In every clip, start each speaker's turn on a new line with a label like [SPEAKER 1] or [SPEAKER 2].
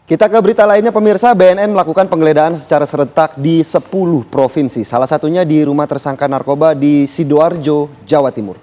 [SPEAKER 1] Kita ke berita lainnya pemirsa, BNN melakukan penggeledahan secara serentak di 10 provinsi. Salah satunya di rumah tersangka narkoba di Sidoarjo, Jawa Timur.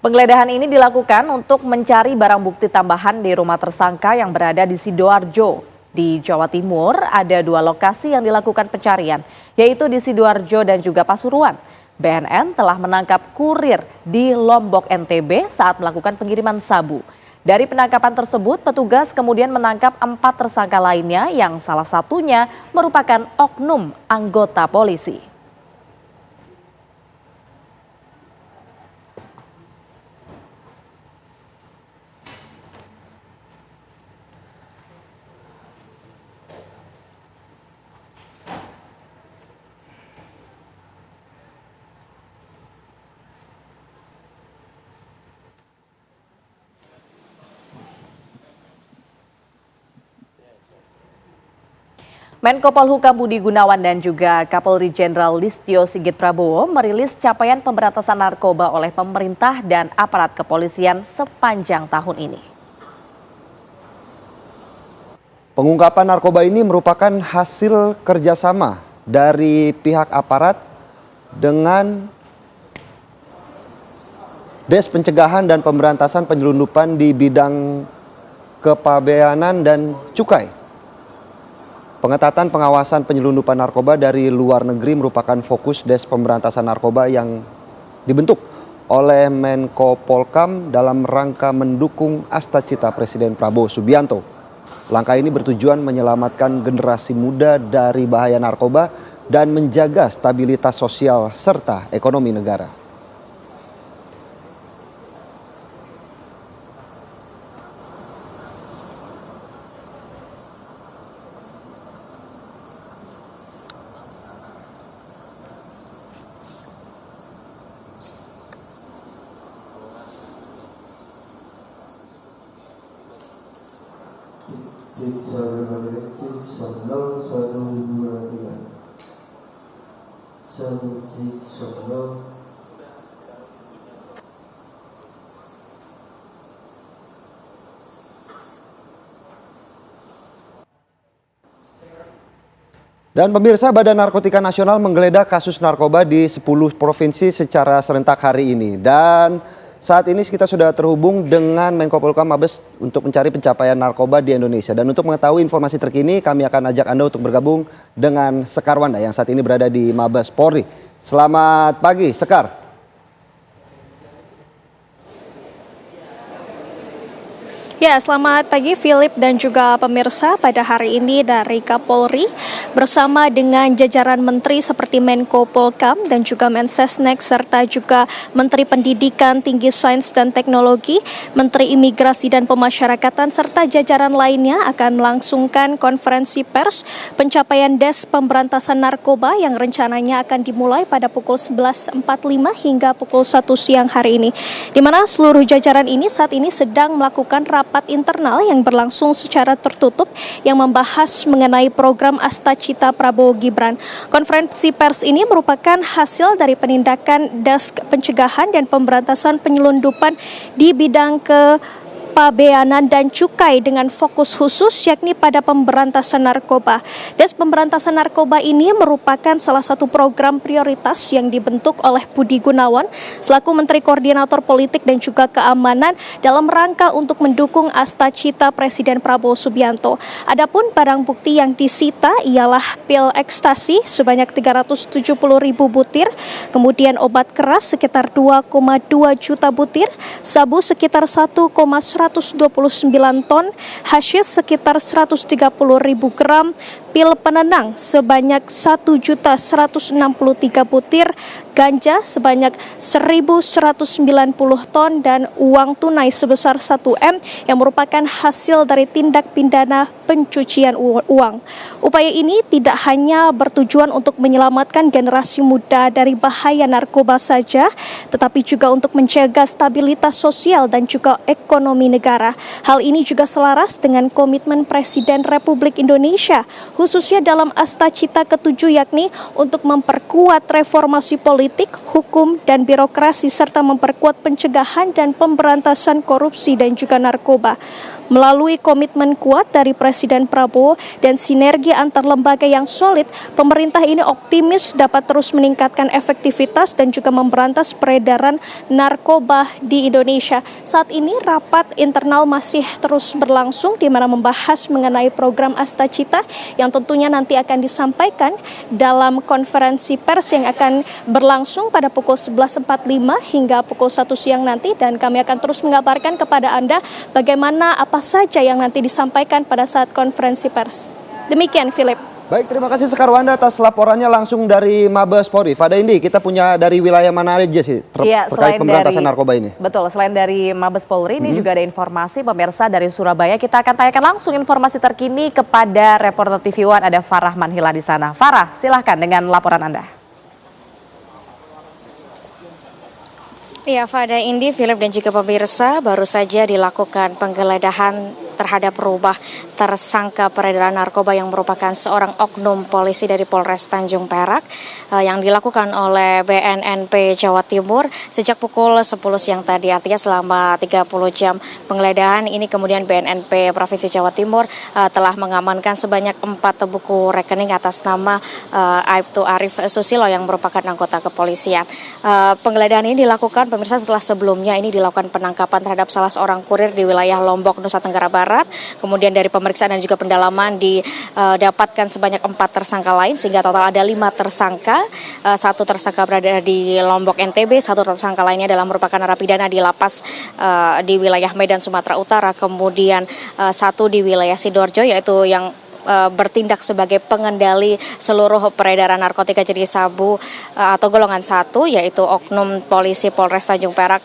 [SPEAKER 2] Penggeledahan ini dilakukan untuk mencari barang bukti tambahan di rumah tersangka yang berada di Sidoarjo. Di Jawa Timur ada 2 lokasi yang dilakukan pencarian, yaitu di Sidoarjo dan juga Pasuruan. BNN telah menangkap kurir di Lombok NTB saat melakukan pengiriman sabu. Dari penangkapan tersebut, petugas kemudian menangkap 4 tersangka lainnya yang salah satunya merupakan oknum anggota polisi. Menko Polhukam Budi Gunawan dan juga Kapolri Jenderal Listio Sigit Prabowo merilis capaian pemberantasan narkoba oleh pemerintah dan aparat kepolisian sepanjang tahun ini.
[SPEAKER 1] Pengungkapan narkoba ini merupakan hasil kerjasama dari pihak aparat dengan Des Pencegahan dan Pemberantasan Penyelundupan di bidang kepabeanan dan cukai. Pengetatan pengawasan penyelundupan narkoba dari luar negeri merupakan fokus Des Pemberantasan Narkoba yang dibentuk oleh Menko Polkam dalam rangka mendukung Astacita Presiden Prabowo Subianto. Langkah ini bertujuan menyelamatkan generasi muda dari bahaya narkoba dan menjaga stabilitas sosial serta ekonomi negara. Dan pemirsa, Badan Narkotika Nasional menggeledah kasus narkoba di 10 provinsi secara serentak hari ini. Dan saat ini kita sudah terhubung dengan Menko Polhukam Mabes untuk mencari pencapaian narkoba di Indonesia. Dan untuk mengetahui informasi terkini, kami akan ajak Anda untuk bergabung dengan Sekar Wanda yang saat ini berada di Mabes Polri. Selamat pagi, Sekar.
[SPEAKER 3] Ya, selamat pagi Philip dan juga pemirsa. Pada hari ini dari Kapolri bersama dengan jajaran menteri seperti Menko Polhukam dan juga Mensesnek serta juga Menteri Pendidikan Tinggi Sains dan Teknologi, Menteri Imigrasi dan Pemasyarakatan serta jajaran lainnya akan melangsungkan konferensi pers pencapaian Des Pemberantasan Narkoba yang rencananya akan dimulai pada pukul 11.45 hingga pukul 1 siang hari ini. Di mana seluruh jajaran ini saat ini sedang melakukan rapat internal yang berlangsung secara tertutup yang membahas mengenai program Astacita Prabowo Gibran. Konferensi pers ini merupakan hasil dari penindakan Desk Pencegahan dan Pemberantasan Penyelundupan di bidang kepabeanan dan cukai dengan fokus khusus yakni pada pemberantasan narkoba. Des Pemberantasan Narkoba ini merupakan salah satu program prioritas yang dibentuk oleh Budi Gunawan selaku Menteri Koordinator Politik dan juga Keamanan dalam rangka untuk mendukung Astacita Presiden Prabowo Subianto. Adapun barang bukti yang disita ialah pil ekstasi sebanyak 370.000 butir, kemudian obat keras sekitar 2,2 juta butir, sabu sekitar 1,129 ton, hasyis sekitar 130.000 gram, pil penenang sebanyak 1.163 butir, ganja sebanyak 1.190 ton, dan uang tunai sebesar 1 M yang merupakan hasil dari tindak pidana pencucian uang. Upaya ini tidak hanya bertujuan untuk menyelamatkan generasi muda dari bahaya narkoba saja, tetapi juga untuk menjaga stabilitas sosial dan juga ekonomi negara. Hal ini juga selaras dengan komitmen Presiden Republik Indonesia, khususnya dalam Astacita ke-7 yakni untuk memperkuat reformasi politik, hukum, dan birokrasi serta memperkuat pencegahan dan pemberantasan korupsi dan juga narkoba. melalui komitmen kuat dari Presiden Prabowo dan sinergi antar lembaga yang solid, pemerintah ini optimis dapat terus meningkatkan efektivitas dan juga memberantas peredaran narkoba di Indonesia. Saat ini rapat internal masih terus berlangsung di mana membahas mengenai program Astacita yang tentunya nanti akan disampaikan dalam konferensi pers yang akan berlangsung pada pukul 11.45 hingga pukul 1 siang nanti, dan kami akan terus mengabarkan kepada Anda bagaimana apa saja yang nanti disampaikan pada saat konferensi pers. Demikian, Philip.
[SPEAKER 1] Baik, terima kasih Sekarwanda atas laporannya langsung dari Mabes Polri. Fada Indi, kita punya dari wilayah mana aja sih terkait pemberantasan narkoba ini?
[SPEAKER 2] Betul, selain dari Mabes Polri, ini juga ada informasi pemirsa dari Surabaya. Kita akan tanyakan langsung informasi terkini kepada reporter TV One, ada Farah Manhila di sana. Farah, silahkan dengan laporan Anda.
[SPEAKER 4] Ya, Fada, Indi, Philip dan juga pemirsa, baru saja dilakukan penggeledahan terhadap rumah tersangka peredaran narkoba yang merupakan seorang oknum polisi dari Polres Tanjung Perak yang dilakukan oleh BNNP Jawa Timur sejak pukul 10 siang tadi. Artinya selama 30 jam penggeledahan ini kemudian BNNP Provinsi Jawa Timur telah mengamankan sebanyak 4 buku rekening atas nama Aibtu Arif Susilo yang merupakan anggota kepolisian. Penggeledahan ini dilakukan pemirsa setelah sebelumnya ini dilakukan penangkapan terhadap salah seorang kurir di wilayah Lombok, Nusa Tenggara Barat. Kemudian dari pemeriksaan dan juga pendalaman didapatkan sebanyak 4 tersangka lain sehingga total ada 5 tersangka. 1 tersangka berada di Lombok NTB, 1 tersangka lainnya adalah merupakan narapidana di lapas di wilayah Medan Sumatera Utara, kemudian 1 di wilayah Sidoarjo yaitu yang bertindak sebagai pengendali seluruh peredaran narkotika jenis sabu atau golongan 1, yaitu oknum polisi Polres Tanjung Perak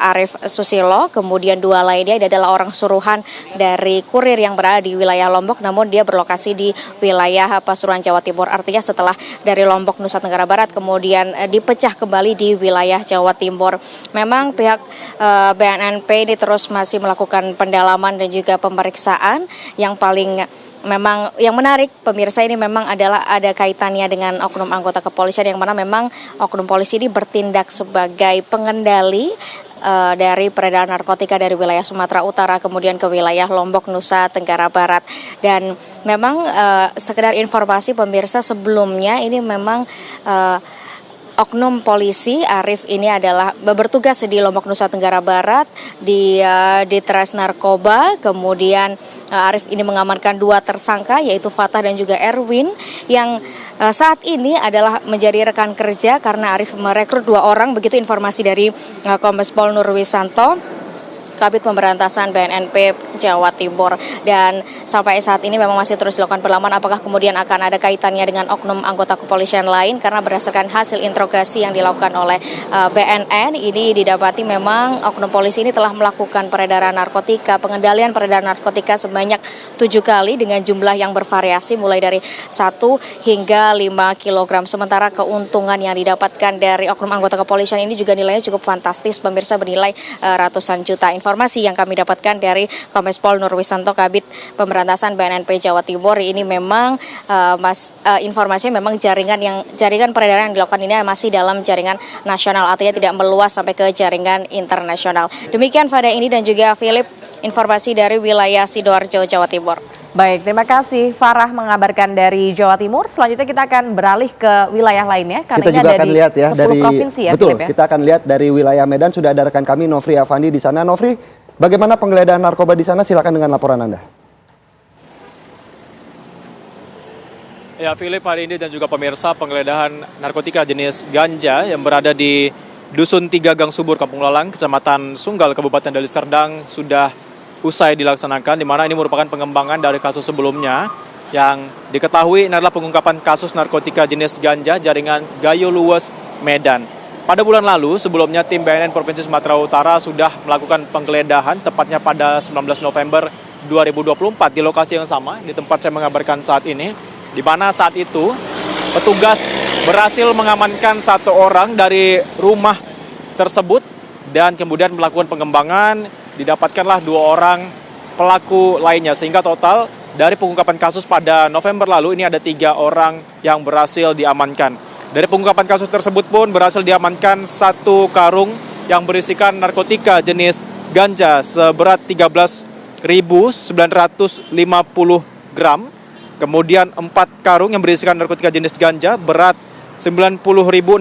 [SPEAKER 4] Arif Susilo. Kemudian 2 lainnya adalah orang suruhan dari kurir yang berada di wilayah Lombok, namun dia berlokasi di wilayah Pasuruan, Jawa Timur. Artinya setelah dari Lombok, Nusa Tenggara Barat, kemudian dipecah kembali di wilayah Jawa Timur. Memang pihak BNNP ini terus masih melakukan pendalaman dan juga pemeriksaan. Memang yang menarik pemirsa ini memang adalah ada kaitannya dengan oknum anggota kepolisian yang mana memang oknum polisi ini bertindak sebagai pengendali dari peredaran narkotika dari wilayah Sumatera Utara kemudian ke wilayah Lombok, Nusa Tenggara Barat. Dan memang sekedar informasi pemirsa, sebelumnya ini memang oknum polisi Arif ini adalah bertugas di Lombok, Nusa Tenggara Barat di Ditres Narkoba. Kemudian Arif ini mengamankan 2 tersangka yaitu Fatah dan juga Erwin yang saat ini adalah menjadi rekan kerja karena Arif merekrut 2 orang, begitu informasi dari Kombes Pol Nurwisanto, Kabid Pemberantasan BNNP Jawa Timur. Dan sampai saat ini memang masih terus dilakukan pendalaman apakah kemudian akan ada kaitannya dengan oknum anggota kepolisian lain, karena berdasarkan hasil interogasi yang dilakukan oleh BNN ini didapati memang oknum polisi ini telah melakukan peredaran narkotika, pengendalian peredaran narkotika sebanyak 7 kali dengan jumlah yang bervariasi mulai dari 1 hingga 5 kg. Sementara keuntungan yang didapatkan dari oknum anggota kepolisian ini juga nilainya cukup fantastis pemirsa, bernilai ratusan juta. Informasi yang kami dapatkan dari Kombes Pol Nurwisanto, Kabid Pemberantasan BNNP Jawa Timur, ini memang informasinya memang jaringan peredaran yang dilakukan ini masih dalam jaringan nasional, artinya tidak meluas sampai ke jaringan internasional. Demikian Fada ini dan juga Philip, informasi dari wilayah Sidoarjo, Jawa Timur.
[SPEAKER 2] Baik, terima kasih Farah mengabarkan dari Jawa Timur. Selanjutnya kita akan beralih ke wilayah lainnya. Karena
[SPEAKER 1] kita juga akan lihat ya dari
[SPEAKER 2] provinsi ya,
[SPEAKER 1] betul.
[SPEAKER 2] Philip, ya?
[SPEAKER 1] Kita akan lihat dari wilayah Medan, sudah ada rekan kami Nofri Afandi di sana. Nofri, bagaimana penggeledahan narkoba di sana? Silakan dengan laporan Anda.
[SPEAKER 5] Ya, Philip, hari ini dan juga pemirsa, penggeledahan narkotika jenis ganja yang berada di Dusun 3 Gang Subur, Kampung Lalang, Kecamatan Sunggal, Kabupaten Deli Serdang sudah usai dilaksanakan, di mana ini merupakan pengembangan dari kasus sebelumnya yang diketahui ini adalah pengungkapan kasus narkotika jenis ganja jaringan Gayo Luwes Medan. Pada bulan lalu, sebelumnya tim BNN Provinsi Sumatera Utara sudah melakukan penggeledahan tepatnya pada 19 November 2024 di lokasi yang sama, di tempat saya mengabarkan saat ini, di mana saat itu petugas berhasil mengamankan 1 orang dari rumah tersebut dan kemudian melakukan pengembangan. Didapatkanlah 2 orang pelaku lainnya, sehingga total dari pengungkapan kasus pada November lalu ini ada 3 orang yang berhasil diamankan. Dari pengungkapan kasus tersebut pun berhasil diamankan 1 karung yang berisikan narkotika jenis ganja seberat 13 gram, kemudian 4 karung yang berisikan narkotika jenis ganja berat 90.650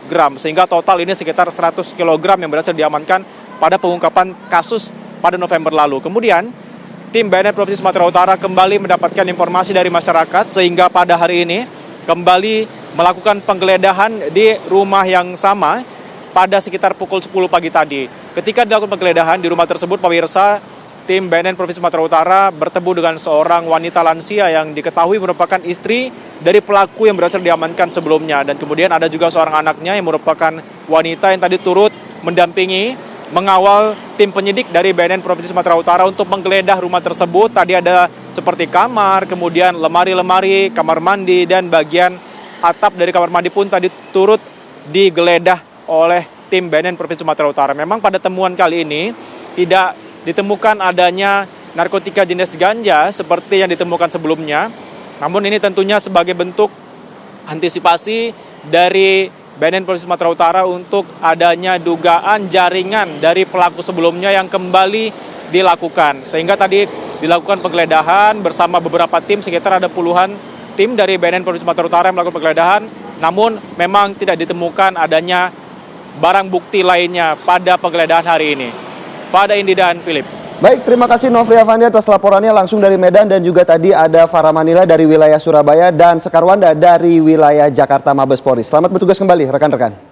[SPEAKER 5] gram, sehingga total ini sekitar 100 kg yang berhasil diamankan pada pengungkapan kasus pada November lalu. Kemudian tim BNN Provinsi Sumatera Utara kembali mendapatkan informasi dari masyarakat sehingga pada hari ini kembali melakukan penggeledahan di rumah yang sama pada sekitar pukul 10 pagi tadi. Ketika dilakukan penggeledahan di rumah tersebut, pemirsa, tim BNN Provinsi Sumatera Utara bertemu dengan seorang wanita lansia yang diketahui merupakan istri dari pelaku yang berhasil diamankan sebelumnya. Dan kemudian ada juga seorang anaknya yang merupakan wanita yang tadi turut mendampingi, mengawal tim penyidik dari BNN Provinsi Sumatera Utara untuk menggeledah rumah tersebut. Tadi ada seperti kamar, kemudian lemari-lemari, kamar mandi, dan bagian atap dari kamar mandi pun tadi turut digeledah oleh tim BNN Provinsi Sumatera Utara. Memang pada temuan kali ini tidak ditemukan adanya narkotika jenis ganja seperti yang ditemukan sebelumnya. Namun ini tentunya sebagai bentuk antisipasi dari BNN Provinsi Sumatera Utara untuk adanya dugaan jaringan dari pelaku sebelumnya yang kembali dilakukan. Sehingga tadi dilakukan penggeledahan bersama beberapa tim, sekitar ada puluhan tim dari BNN Provinsi Sumatera Utara yang melakukan penggeledahan. Namun memang tidak ditemukan adanya barang bukti lainnya pada penggeledahan hari ini. Fada, Indi, dan Philip.
[SPEAKER 1] Baik, terima kasih Nofri Afandi atas laporannya langsung dari Medan, dan juga tadi ada Farah Manila dari wilayah Surabaya dan Sekarwanda dari wilayah Jakarta Mabes Polri. Selamat bertugas kembali rekan-rekan.